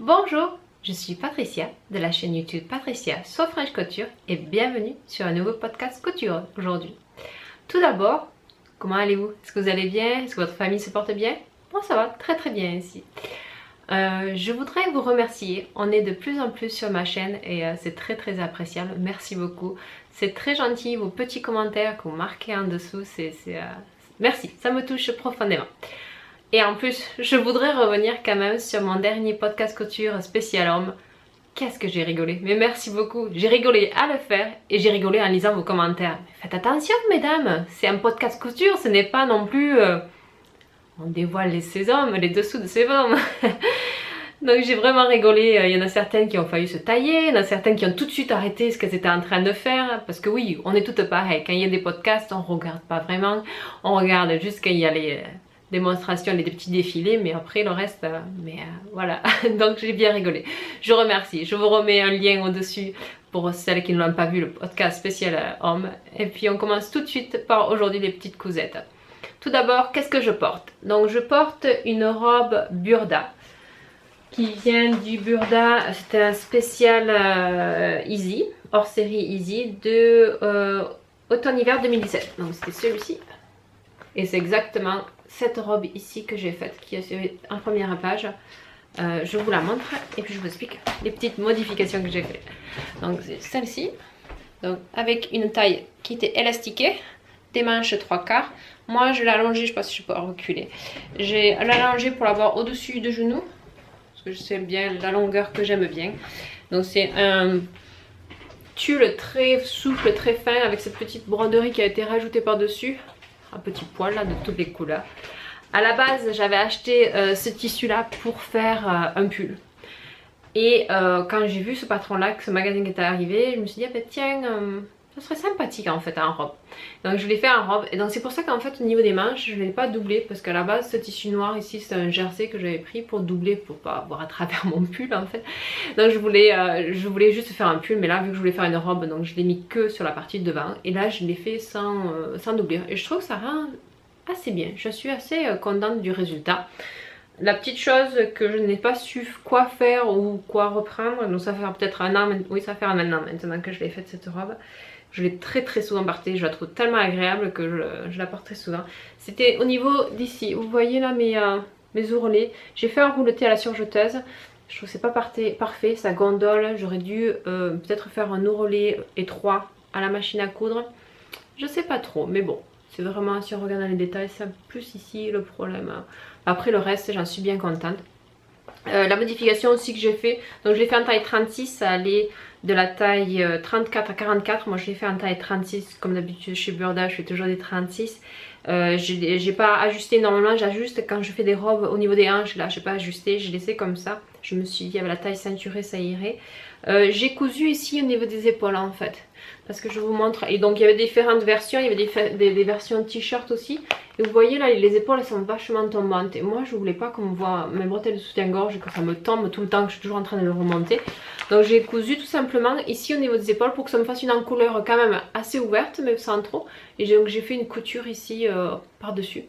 Bonjour, je suis Patricia de la chaîne YouTube Patricia So French Couture et bienvenue sur un nouveau podcast couture aujourd'hui. Tout d'abord, comment allez-vous? Est-ce que vous allez bien? Est-ce que votre famille se porte bien? Moi ça va très très bien ici. Je voudrais vous remercier, on est de plus en plus sur ma chaîne et c'est très très appréciable, merci beaucoup. C'est très gentil, vos petits commentaires que vous marquez en dessous, merci, ça me touche profondément. Et en plus, je voudrais revenir quand même sur mon dernier podcast couture spécial homme. Qu'est-ce que j'ai rigolé, mais merci beaucoup, j'ai rigolé à le faire et j'ai rigolé en lisant vos commentaires. Faites attention mesdames, c'est un podcast couture, ce n'est pas non plus... on dévoile les hommes, les dessous de ces hommes. Donc j'ai vraiment rigolé, il y en a certaines qui ont failli se tailler, il y en a certaines qui ont tout de suite arrêté ce qu'elles étaient en train de faire. Parce que oui, on est toutes pareilles, quand il y a des podcasts, on regarde pas vraiment, on regarde juste quand il y a les... démonstrations, les petits défilés, mais après le reste, voilà, donc j'ai bien rigolé. Je remercie, je vous remets un lien au-dessus pour celles qui ne l'ont pas vu, le podcast spécial homme. Et puis on commence tout de suite par aujourd'hui les petites cousettes. Tout d'abord, qu'est-ce que je porte? Donc je porte une robe Burda, qui vient du Burda, c'était un spécial Easy, hors série Easy, de automne-hiver 2017. Donc c'était celui-ci. Et c'est exactement cette robe ici que j'ai faite, qui est en première page. Je vous la montre et puis je vous explique les petites modifications que j'ai faites. Donc c'est celle-ci, donc avec une taille qui était élastiquée, des manches 3/4. Moi je l'ai allongée, je sais pas si je peux reculer. J'ai l'allongée pour l'avoir au-dessus de genou, parce que je sais bien la longueur que j'aime bien. Donc c'est un tulle très souple, très fin, avec cette petite broderie qui a été rajoutée par-dessus. Un petit poil là de toutes les couleurs. À la base j'avais acheté ce tissu là pour faire un pull. Et quand j'ai vu ce patron là, que ce magasin qui était arrivé, je me suis dit ah ben tiens, ça serait sympathique en fait en robe. Donc je l'ai fait en robe et donc c'est pour ça qu'en fait au niveau des manches je ne l'ai pas doublé, parce qu'à la base ce tissu noir ici c'est un jersey que j'avais pris pour doubler, pour pas voir à travers mon pull en fait. Donc je voulais juste faire un pull, mais là vu que je voulais faire une robe, donc je l'ai mis que sur la partie de devant et là je l'ai fait sans doubler et je trouve que ça rend assez bien. Je suis assez contente du résultat. La petite chose que je n'ai pas su quoi faire ou quoi reprendre, donc ça fait peut-être un an, oui ça fait un an maintenant que je l'ai faite cette robe. Je l'ai très souvent portée, je la trouve tellement agréable que je la porte très souvent. C'était au niveau d'ici, vous voyez là mes ourlets, j'ai fait un rouleté à la surjeteuse. Je trouve que c'est pas parfait, ça gondole, j'aurais dû peut-être faire un ourlet étroit à la machine à coudre. Je sais pas trop, mais bon, c'est vraiment, si on regarde dans les détails, c'est plus ici le problème. Après le reste, j'en suis bien contente. La modification aussi que j'ai fait, donc je l'ai fait en taille 36, ça allait de la taille 34 à 44. Moi je l'ai fait en taille 36, comme d'habitude chez Burda, je fais toujours des 36. J'ai pas ajusté, normalement j'ajuste quand je fais des robes au niveau des hanches, là j'ai pas ajusté, j'ai laissé comme ça. Je me suis dit avec la taille ceinturée ça irait. J'ai cousu ici au niveau des épaules en fait, parce que je vous montre, et donc il y avait différentes versions, il y avait des versions t-shirt aussi, et vous voyez là les épaules elles sont vachement tombantes, et moi je voulais pas qu'on me voit mes bretelles de soutien-gorge et que ça me tombe tout le temps, que je suis toujours en train de le remonter. Donc j'ai cousu tout simplement ici au niveau des épaules pour que ça me fasse une encouleur quand même assez ouverte mais sans trop, et donc j'ai fait une couture ici par dessus.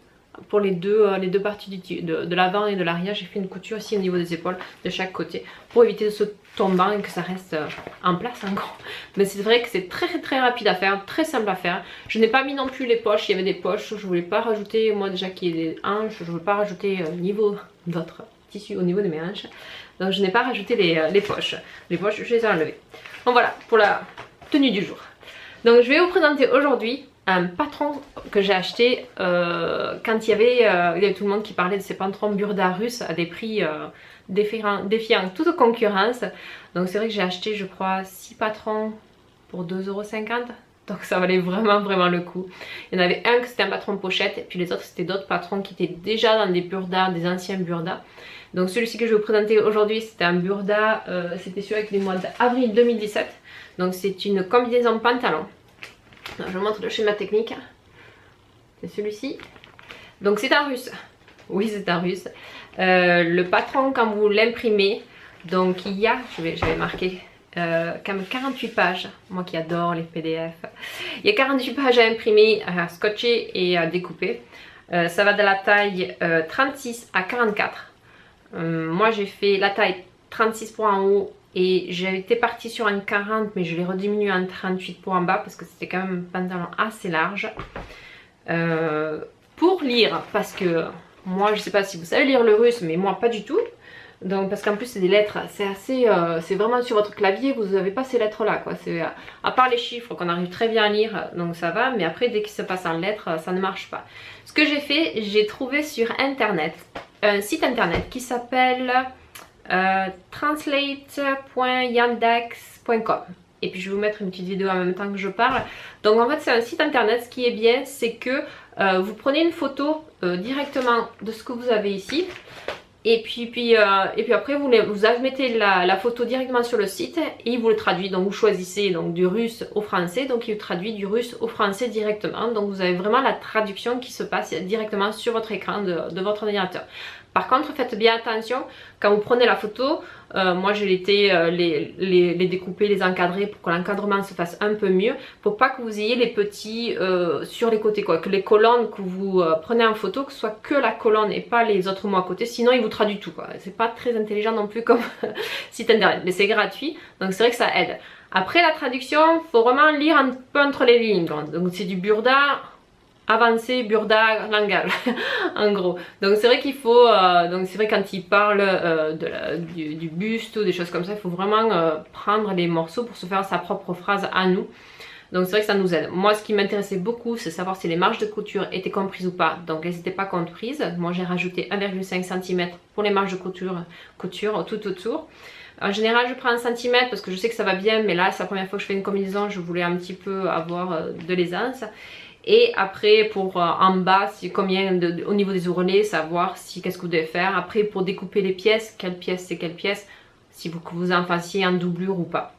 Pour les deux parties de l'avant et de l'arrière, j'ai fait une couture ici au niveau des épaules de chaque côté pour éviter de se tomber et que ça reste en place en gros. Mais c'est vrai que c'est très rapide à faire, très simple à faire. Je n'ai pas mis non plus les poches, il y avait des poches, je voulais pas rajouter, moi déjà qu'il y ait des hanches, je ne veux pas rajouter niveau d'autres tissus au niveau de mes hanches. Donc je n'ai pas rajouté les poches. Les poches je les ai enlevées. Donc voilà pour la tenue du jour. Donc je vais vous présenter aujourd'hui un patron que j'ai acheté quand il y avait tout le monde qui parlait de ces patrons Burda russes à des prix défiant toute concurrence. Donc c'est vrai que j'ai acheté je crois 6 patrons pour 2,50 €. Donc ça valait vraiment le coup. Il y en avait un que c'était un patron pochette et puis les autres c'était d'autres patrons qui étaient déjà dans des Burda, des anciens Burda. Donc celui-ci que je vais vous présenter aujourd'hui c'était un Burda, c'était celui avec les mois d'avril 2017. Donc c'est une combinaison pantalon. Je vous montre le schéma technique. C'est celui-ci. Donc c'est un russe. Oui c'est un russe. Le patron quand vous l'imprimez, donc il y a, j'avais marqué quand même 48 pages. Moi qui adore les PDF. Il y a 48 pages à imprimer, à scotcher et à découper. Ça va de la taille 36 à 44. Moi j'ai fait la taille 36 pour en haut et j'ai été partie sur un 40 mais je l'ai rediminué en 38 pour en bas parce que c'était quand même un pantalon assez large. Pour lire, parce que moi je sais pas si vous savez lire le russe mais moi pas du tout. Donc parce qu'en plus c'est des lettres, c'est assez, c'est vraiment sur votre clavier, vous n'avez pas ces lettres là quoi. C'est à part les chiffres qu'on arrive très bien à lire, donc ça va, mais après dès qu'il se passe en lettres, ça ne marche pas. Ce que j'ai fait, j'ai trouvé sur internet un site internet qui s'appelle translate.yandex.com. Et puis je vais vous mettre une petite vidéo en même temps que je parle. Donc en fait c'est un site internet, ce qui est bien c'est que vous prenez une photo directement de ce que vous avez ici. Et puis après vous admettez la photo directement sur le site et il vous le traduit. Donc vous choisissez donc du russe au français, donc il vous traduit du russe au français directement. Donc vous avez vraiment la traduction qui se passe directement sur votre écran de votre ordinateur. Par contre faites bien attention quand vous prenez la photo, moi j'ai été les découper, les encadrer pour que l'encadrement se fasse un peu mieux, pour pas que vous ayez les petits sur les côtés quoi, que les colonnes que vous prenez en photo, que ce soit que la colonne et pas les autres mots à côté, sinon il vous traduit tout quoi. C'est pas très intelligent non plus comme site internet, mais c'est gratuit donc c'est vrai que ça aide. Après la traduction, faut vraiment lire un peu entre les lignes, donc c'est du burda avancé burda langage en gros. Donc c'est vrai qu'il faut donc c'est vrai quand il parle du buste ou des choses comme ça, il faut vraiment prendre les morceaux pour se faire sa propre phrase à nous. Donc c'est vrai que ça nous aide. Moi ce qui m'intéressait beaucoup c'est savoir si les marges de couture étaient comprises ou pas. Donc elles n'étaient pas comprises. Moi j'ai rajouté 1,5 cm pour les marges de couture tout autour. En général je prends 1 cm parce que je sais que ça va bien, mais là c'est la première fois que je fais une combinaison, je voulais un petit peu avoir de l'aisance. Et après pour en bas, combien au niveau des ourlets, savoir si qu'est-ce que vous devez faire. Après pour découper les pièces, quelle pièce c'est quelle pièce, si vous en fassiez en doublure ou pas.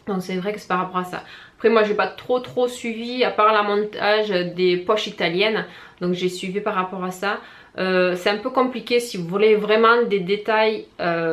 Donc c'est vrai que c'est par rapport à ça. Après moi j'ai pas trop suivi à part la montage des poches italiennes. Donc j'ai suivi par rapport à ça. C'est un peu compliqué si vous voulez vraiment des détails,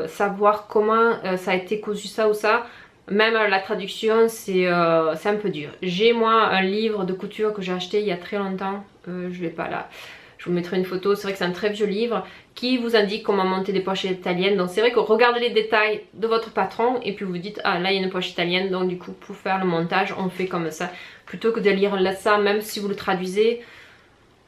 savoir comment ça a été cousu ça ou ça. Même la traduction c'est un peu dur. J'ai moi un livre de couture que j'ai acheté il y a très longtemps, je l'ai pas là, je vous mettrai une photo, c'est vrai que c'est un très vieux livre qui vous indique comment monter des poches italiennes. Donc c'est vrai que regardez les détails de votre patron et puis vous dites ah là il y a une poche italienne, donc du coup pour faire le montage on fait comme ça. Plutôt que de lire là ça, même si vous le traduisez,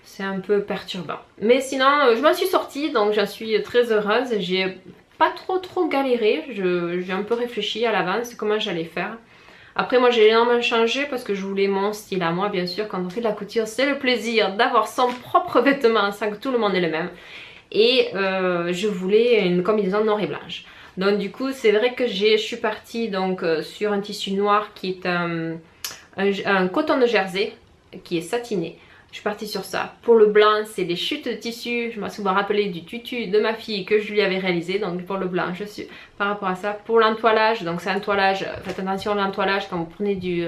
c'est un peu perturbant. Mais sinon je m'en suis sortie donc j'en suis très heureuse. J'ai pas trop galéré, j'ai un peu réfléchi à l'avance comment j'allais faire. Après moi j'ai énormément changé parce que je voulais mon style à moi, bien sûr quand on fait de la couture c'est le plaisir d'avoir son propre vêtement sans que tout le monde ait le même. Et je voulais une combinaison noire et blanche. Donc du coup c'est vrai que je suis partie donc sur un tissu noir qui est un coton de Jersey qui est satiné. Je suis partie sur ça. Pour le blanc, c'est des chutes de tissu. Je m'en souviens rappelé du tutu de ma fille que je lui avais réalisé. Donc pour le blanc, je suis par rapport à ça. Pour l'entoilage, donc c'est un toilage. Faites attention à l'entoilage quand vous prenez du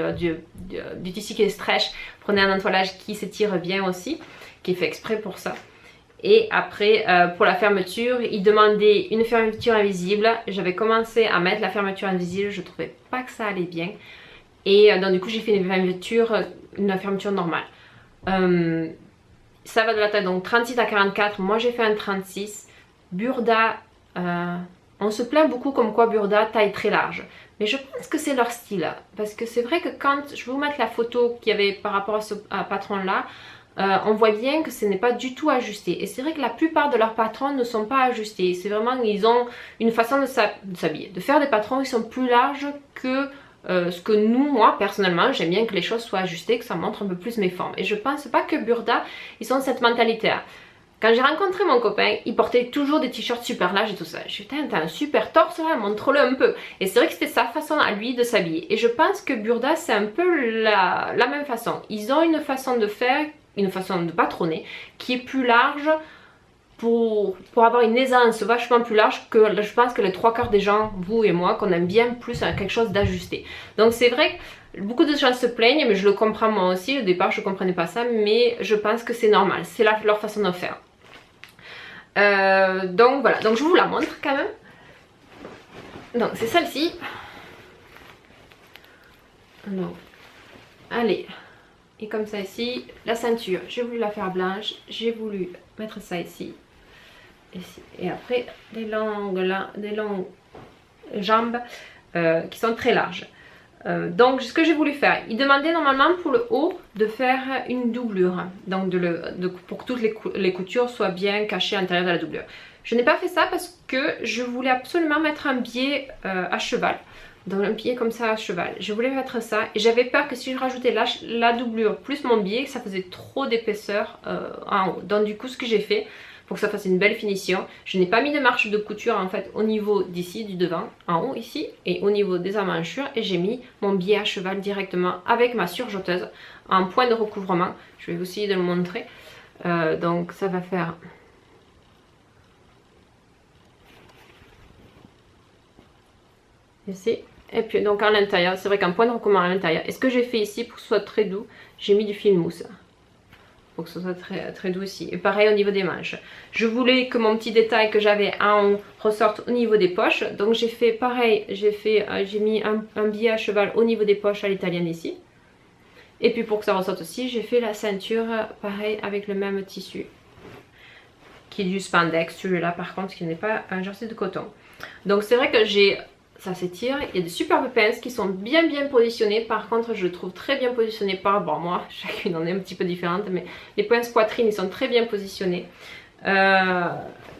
tissu qui est stretch. Prenez un entoilage qui s'étire bien aussi, qui est fait exprès pour ça. Et après, pour la fermeture, il demandait une fermeture invisible. J'avais commencé à mettre la fermeture invisible. Je trouvais pas que ça allait bien. Et donc du coup, j'ai fait une fermeture normale. Ça va de la taille donc 36 à 44, moi j'ai fait un 36. Burda, on se plaint beaucoup comme quoi Burda taille très large, mais je pense que c'est leur style, parce que c'est vrai que quand je vais vous mettre la photo qu'il y avait par rapport à ce patron là, on voit bien que ce n'est pas du tout ajusté. Et c'est vrai que la plupart de leurs patrons ne sont pas ajustés. C'est vraiment, ils ont une façon de s'habiller, de faire des patrons qui sont plus larges que ce que nous, moi personnellement, j'aime bien que les choses soient ajustées, que ça montre un peu plus mes formes. Et je pense pas que Burda, ils ont cette mentalité là. Quand j'ai rencontré mon copain, il portait toujours des t-shirts super larges et tout ça. Je me suis dit, t'as un super torse là, montre-le un peu. Et c'est vrai que c'était sa façon à lui de s'habiller. Et je pense que Burda, c'est un peu la même façon. Ils ont une façon de faire, une façon de patronner qui est plus large, pour avoir une aisance vachement plus large que je pense que les 3/4 des gens, vous et moi, qu'on aime bien plus quelque chose d'ajusté. Donc c'est vrai que beaucoup de gens se plaignent, mais je le comprends moi aussi. Au départ je comprenais pas ça, mais je pense que c'est normal, c'est leur façon de faire. Donc voilà, donc je vous la montre quand même. Donc c'est celle-ci. Donc allez, et comme ça ici, la ceinture, j'ai voulu la faire blanche, j'ai voulu mettre ça ici. Et après des longues jambes qui sont très larges. Donc ce que j'ai voulu faire, il demandait normalement pour le haut de faire une doublure, donc pour que toutes les coutures soient bien cachées à l'intérieur de la doublure. Je n'ai pas fait ça parce que je voulais absolument mettre un biais à cheval, donc un biais comme ça à cheval. Je voulais mettre ça et j'avais peur que si je rajoutais la doublure plus mon biais, ça faisait trop d'épaisseur en haut. Donc du coup ce que j'ai fait, pour que ça fasse une belle finition, je n'ai pas mis de marche de couture en fait au niveau d'ici, du devant, en haut ici, et au niveau des emmanchures, et j'ai mis mon biais à cheval directement avec ma surjeteuse en point de recouvrement. Je vais vous essayer de le montrer. Donc ça va faire... Ici. Et puis donc à l'intérieur, c'est vrai qu'un point de recouvrement à l'intérieur. Et ce que j'ai fait ici pour que ce soit très doux, j'ai mis du fil mousse. Pour que ce soit très doux aussi. Et pareil au niveau des manches. Je voulais que mon petit détail que j'avais en haut ressorte au niveau des poches. Donc j'ai fait pareil, j'ai mis un biais à cheval au niveau des poches à l'italienne ici. Et puis pour que ça ressorte aussi, j'ai fait la ceinture pareil avec le même tissu. Qui est du spandex, celui-là par contre qui n'est pas un jersey de coton. Donc c'est vrai que ça s'étire, il y a de superbes pinces qui sont bien positionnées. Par contre je le trouve très bien positionné bon moi, chacune en est un petit peu différente, mais les pinces poitrine ils sont très bien positionnés.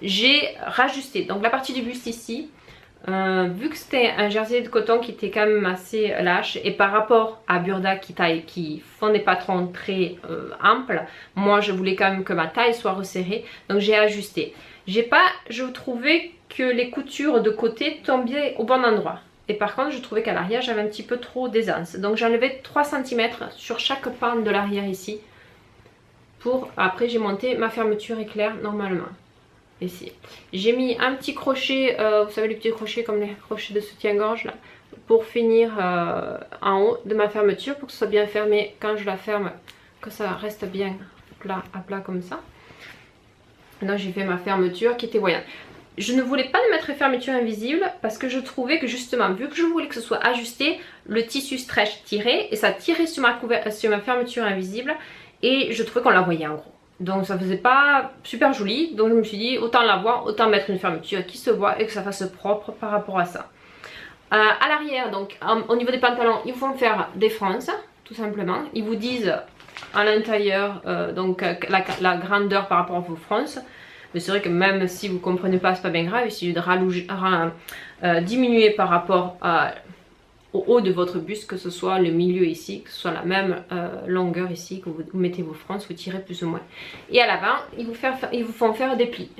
J'ai rajusté, donc la partie du buste ici, vu que c'était un jersey de coton qui était quand même assez lâche, et par rapport à Burda qui font des patrons très amples, moi je voulais quand même que ma taille soit resserrée, donc j'ai ajusté. Je trouvais que les coutures de côté tombaient au bon endroit. Et par contre, je trouvais qu'à l'arrière, j'avais un petit peu trop d'aisance. Donc j'ai enlevé 3 cm sur chaque pan de l'arrière ici. Après, j'ai monté ma fermeture éclair normalement. Ici. J'ai mis un petit crochet, vous savez les petits crochets comme les crochets de soutien-gorge là, pour finir en haut de ma fermeture, pour que ce soit bien fermé quand je la ferme, que ça reste bien à plat comme ça. Donc j'ai fait ma fermeture qui était voyante. Je ne voulais pas de mettre fermeture invisible parce que je trouvais que justement, vu que je voulais que ce soit ajusté, le tissu stretch tirait et ça tirait sur ma fermeture invisible et je trouvais qu'on la voyait en gros. Donc ça faisait pas super joli, donc je me suis dit autant la voir, autant mettre une fermeture qui se voit et que ça fasse propre par rapport à ça. À l'arrière, donc au niveau des pantalons, ils vont faire des franges, tout simplement. Ils vous disent à l'intérieur donc la grandeur par rapport à vos franges. Mais c'est vrai que même si vous ne comprenez pas, c'est pas bien grave. Il suffit de diminuer par rapport au haut de votre buste, que ce soit le milieu ici, que ce soit la même longueur ici, que vous mettez vos franges, vous tirez plus ou moins. Et à l'avant, ils vous font faire des plis.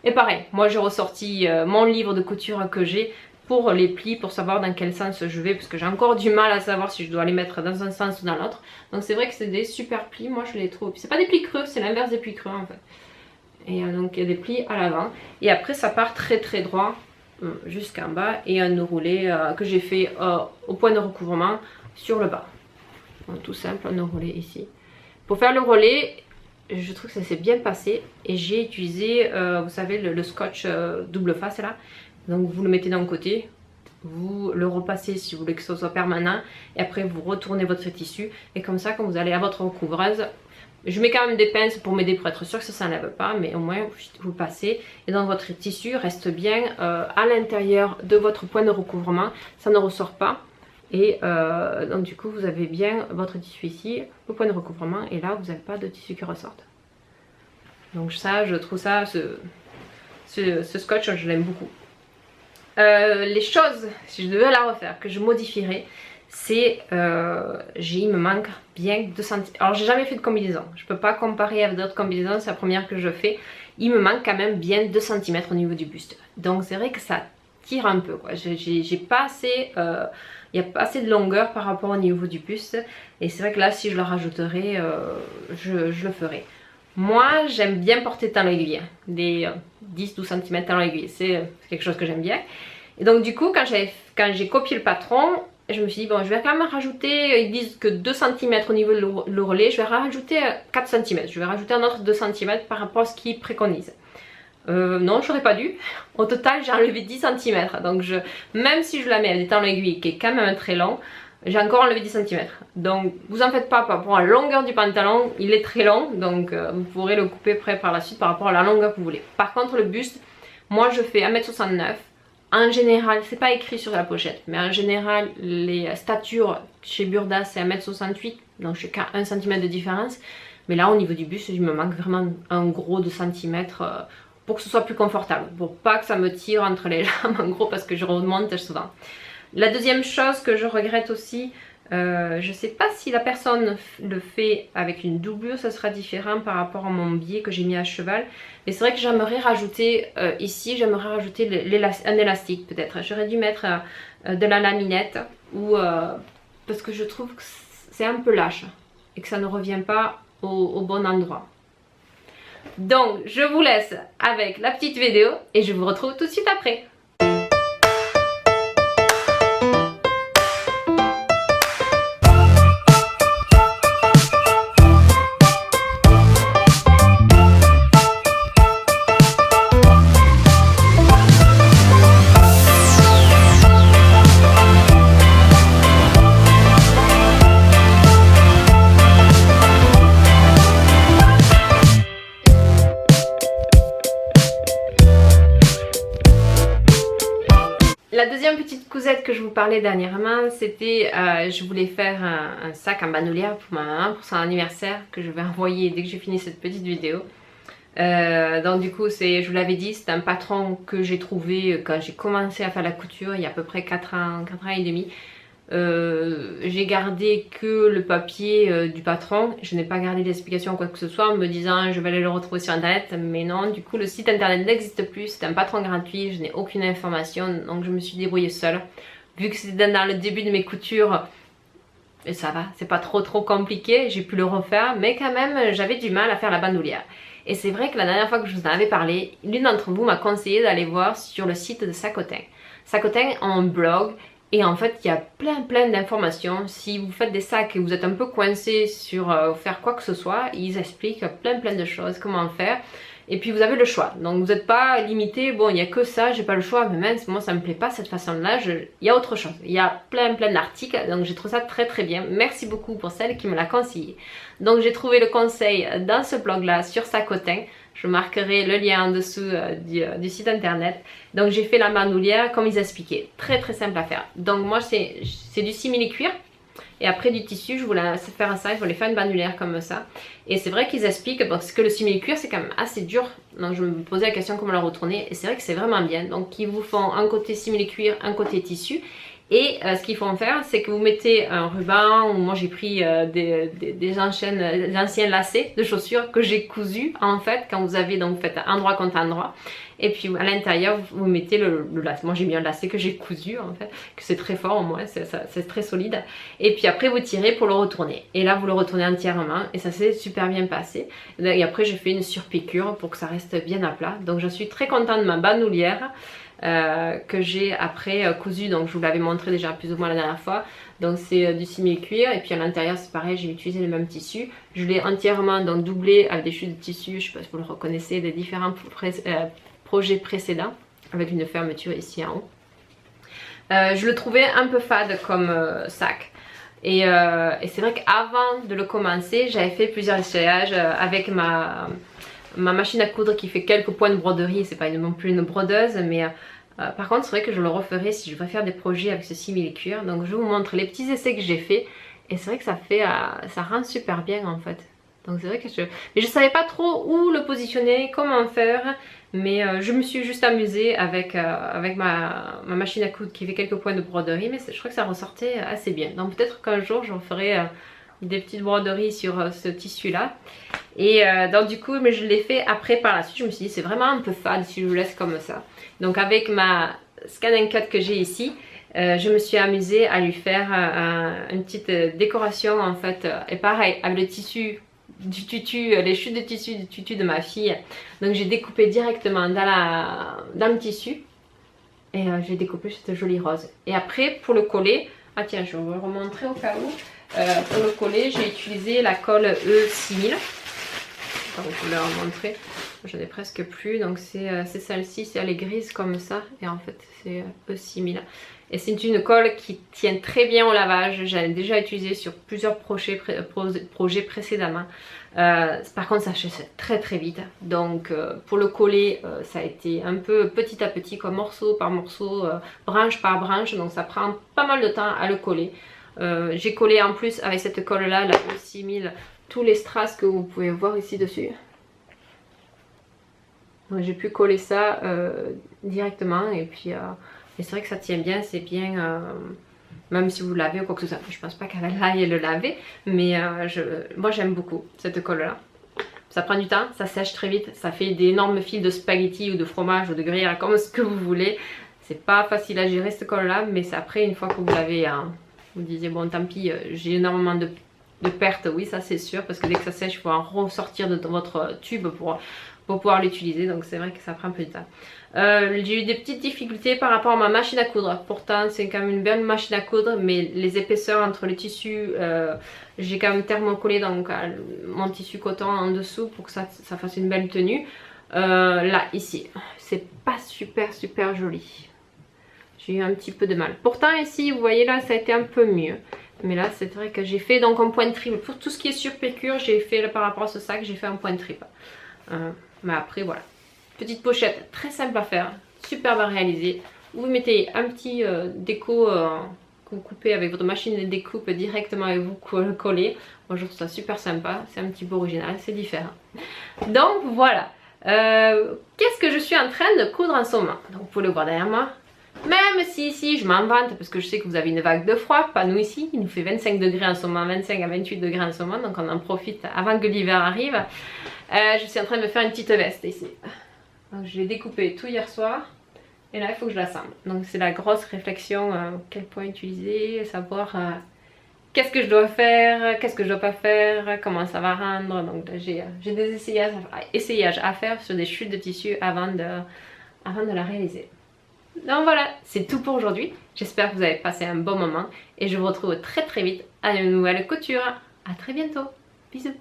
Et pareil, moi j'ai ressorti mon livre de couture que j'ai pour les plis, pour savoir dans quel sens je vais, parce que j'ai encore du mal à savoir si je dois les mettre dans un sens ou dans l'autre. Donc c'est vrai que c'est des super plis, moi je les trouve. C'est pas des plis creux, c'est l'inverse des plis creux en fait. Et donc il y a des plis à l'avant. Et après ça part très droit jusqu'en bas. Et un nœud roulé que j'ai fait au point de recouvrement sur le bas. Donc, tout simple, un nœud roulé ici. Pour faire le relais, je trouve que ça s'est bien passé. Et j'ai utilisé, vous savez, le scotch double face là. Donc vous le mettez d'un côté. Vous le repassez si vous voulez que ce soit permanent. Et après vous retournez votre tissu. Et comme ça, quand vous allez à votre recouvreuse... Je mets quand même des pinces pour m'aider pour être sûr que ça ne s'enlève pas, mais au moins vous passez et donc votre tissu reste bien à l'intérieur de votre point de recouvrement, ça ne ressort pas et donc du coup vous avez bien votre tissu ici, le point de recouvrement et là vous n'avez pas de tissu qui ressorte. Donc ça, je trouve ça, ce scotch, je l'aime beaucoup. Les choses, si je devais la refaire, que je modifierais, c'est il me manque bien 2 cm. Alors j'ai jamais fait de combinaison, je peux pas comparer avec d'autres combinaisons, c'est la première que je fais. Il me manque quand même bien 2 cm au niveau du buste, donc c'est vrai que ça tire un peu quoi. J'ai pas assez, il n'y a pas assez de longueur par rapport au niveau du buste et c'est vrai que là si je le rajouterais je le ferai. Moi j'aime bien porter talons aiguilles, des 10-12 cm talons aiguilles, c'est quelque chose que j'aime bien. Et donc du coup quand j'ai copié le patron, je me suis dit bon je vais quand même rajouter, ils disent que 2 cm au niveau de le relais, je vais rajouter 4 cm, je vais rajouter un autre 2 cm par rapport à ce qu'ils préconisent. Non, j'aurais pas dû. Au total j'ai enlevé 10 cm, donc même si je la mets avec des talons aiguilles qui est quand même très long, j'ai encore enlevé 10 cm. Donc vous en faites pas par rapport à la longueur du pantalon, il est très long, donc vous pourrez le couper près par la suite par rapport à la longueur que vous voulez. Par contre le buste, moi je fais 1m69, En général, c'est pas écrit sur la pochette, mais en général, les statures chez Burda, c'est 1,68 m, donc j'ai qu'à 1 cm de différence. Mais là, au niveau du bus, il me manque vraiment un gros de centimètres pour que ce soit plus confortable, pour pas que ça me tire entre les jambes, en gros, parce que je remonte souvent. La deuxième chose que je regrette aussi, je sais pas si la personne le fait avec une doublure, ça sera différent par rapport à mon biais que j'ai mis à cheval. Mais c'est vrai que j'aimerais rajouter ici, j'aimerais rajouter un élastique peut-être. J'aurais dû mettre de la laminette ou parce que je trouve que c'est un peu lâche et que ça ne revient pas au bon endroit. Donc je vous laisse avec la petite vidéo et je vous retrouve tout de suite après. La deuxième petite cousette que je vous parlais dernièrement, c'était je voulais faire un sac en bandoulière pour ma maman pour son anniversaire que je vais envoyer dès que j'ai fini cette petite vidéo. Donc du coup, je vous l'avais dit, c'est un patron que j'ai trouvé quand j'ai commencé à faire la couture il y a à peu près 4 ans et demi. J'ai gardé que le papier du patron, je n'ai pas gardé d'explication ou quoi que ce soit en me disant je vais aller le retrouver sur internet, mais non, du coup le site internet n'existe plus, c'est un patron gratuit, je n'ai aucune information, donc je me suis débrouillée seule. Vu que c'était dans le début de mes coutures, et ça va, c'est pas trop compliqué, j'ai pu le refaire, mais quand même j'avais du mal à faire la bandoulière. Et c'est vrai que la dernière fois que je vous en avais parlé, l'une d'entre vous m'a conseillé d'aller voir sur le site de Sacotin. Sacotin a un blog. Et en fait, il y a plein d'informations. Si vous faites des sacs et vous êtes un peu coincé sur faire quoi que ce soit, ils expliquent plein de choses, comment faire. Et puis vous avez le choix. Donc vous n'êtes pas limité, bon il n'y a que ça, j'ai pas le choix, mais même moi ça me plaît pas cette façon-là, il y a autre chose. Il y a plein d'articles, donc j'ai trouvé ça très bien. Merci beaucoup pour celle qui me l'a conseillé. Donc j'ai trouvé le conseil dans ce blog-là sur Sacotin. Je marquerai le lien en dessous du site internet. Donc j'ai fait la bandoulière comme ils expliquaient. Très simple à faire. Donc moi c'est du simili-cuir. Et après du tissu, je voulais faire ça, je voulais faire une bandoulière comme ça. Et c'est vrai qu'ils expliquent, parce que le simili-cuir c'est quand même assez dur. Donc je me posais la question comment le retourner. Et c'est vrai que c'est vraiment bien. Donc ils vous font un côté simili-cuir, un côté tissu. Et ce qu'ils font faire, c'est que vous mettez un ruban, ou moi j'ai pris des anciens lacets de chaussures que j'ai cousus en fait, quand vous avez donc fait endroit contre endroit. Et puis à l'intérieur, vous mettez le lacet. Moi j'ai mis un lacet que j'ai cousu en fait, que c'est très fort au moins, c'est très solide. Et puis après vous tirez pour le retourner. Et là vous le retournez entièrement et ça s'est super bien passé. Et après j'ai fait une surpiqûre pour que ça reste bien à plat. Donc je suis très contente de ma bandoulière. Que j'ai après cousu, donc je vous l'avais montré déjà plus ou moins la dernière fois. Donc c'est du simili-cuir et puis à l'intérieur c'est pareil, j'ai utilisé le même tissu. Je l'ai entièrement donc doublé avec des chutes de tissu, je sais pas si vous le reconnaissez, des différents projets précédents avec une fermeture ici en haut. Je le trouvais un peu fade comme sac. Et c'est vrai qu'avant de le commencer, j'avais fait plusieurs essayages avec ma machine à coudre qui fait quelques points de broderie. C'est pas non plus une brodeuse, mais par contre c'est vrai que je le referai si je veux faire des projets avec ce simili-cuir. Donc je vous montre les petits essais que j'ai fait et c'est vrai que ça rend super bien en fait. Donc c'est vrai que mais je savais pas trop où le positionner, comment faire, mais je me suis juste amusée avec ma machine à coudre qui fait quelques points de broderie, mais je crois que ça ressortait assez bien. Donc peut-être qu'un jour j'en ferai des petites broderies sur ce tissu là. Et donc du coup, mais je l'ai fait après par la suite. Je me suis dit c'est vraiment un peu fade si je vous laisse comme ça. Donc avec ma Scan & Cut que j'ai ici, je me suis amusée à lui faire une petite décoration en fait. Et pareil avec le tissu du tutu, les chutes de tissu du tutu de ma fille. Donc j'ai découpé directement dans le tissu. Et j'ai découpé cette jolie rose. Et après pour le coller, ah tiens je vais vous le remontrer au cas où. Pour le coller, j'ai utilisé la colle E6000. ça je voulais leur montrer. J'en ai presque plus, donc c'est celle-ci, elle est grise comme ça et en fait c'est E6000. Et c'est une colle qui tient très bien au lavage, j'en ai déjà utilisé sur plusieurs projets précédemment. Par contre ça sèche très très vite, donc pour le coller ça a été un peu petit à petit, comme morceau par morceau, branche par branche, donc ça prend pas mal de temps à le coller. J'ai collé en plus avec cette colle là, la E6000, tous les strass que vous pouvez voir ici dessus. J'ai pu coller ça directement et puis et c'est vrai que ça tient bien, c'est bien, même si vous lavez ou quoi que ce soit. Je pense pas qu'elle aille le laver, mais moi j'aime beaucoup cette colle là. Ça prend du temps, ça sèche très vite, ça fait d'énormes fils de spaghettis ou de fromage ou de gruyère, comme ce que vous voulez. C'est pas facile à gérer cette colle là, mais c'est après une fois que vous l'avez, vous disiez bon tant pis, j'ai énormément de pertes, oui ça c'est sûr, parce que dès que ça sèche il faut en ressortir de votre tube pour pouvoir l'utiliser, donc c'est vrai que ça prend un peu de temps. J'ai eu des petites difficultés par rapport à ma machine à coudre, pourtant c'est quand même une belle machine à coudre, mais les épaisseurs entre les tissus, j'ai quand même thermocollé donc mon tissu coton en dessous pour que ça fasse une belle tenue. Là ici c'est pas super joli, j'ai eu un petit peu de mal. Pourtant ici vous voyez là ça a été un peu mieux, mais là c'est vrai que j'ai fait donc un point triple pour tout ce qui est sur pécure. J'ai fait par rapport à ce sac, j'ai fait un point triple. Mais après voilà, petite pochette très simple à faire, superbe à réaliser. Vous mettez un petit déco que vous coupez avec votre machine de découpe directement et vous collez. Moi je trouve ça super sympa, c'est un petit peu original, c'est différent. Donc voilà, qu'est-ce que je suis en train de coudre en ce moment. Donc vous pouvez le voir derrière moi. Même si ici je m'en vante parce que je sais que vous avez une vague de froid, pas nous ici, il nous fait 25 degrés en ce moment, 25 à 28 degrés en ce moment, donc on en profite avant que l'hiver arrive. Je suis en train de me faire une petite veste ici. Donc je l'ai découpée tout hier soir et là il faut que je l'assemble. Donc c'est la grosse réflexion, quel point utiliser, savoir qu'est-ce que je dois faire, qu'est-ce que je dois pas faire, comment ça va rendre. Donc j'ai des essayages à faire sur des chutes de tissu avant de la réaliser. Donc voilà, c'est tout pour aujourd'hui. J'espère que vous avez passé un bon moment et je vous retrouve très vite à une nouvelle couture. À très bientôt. Bisous.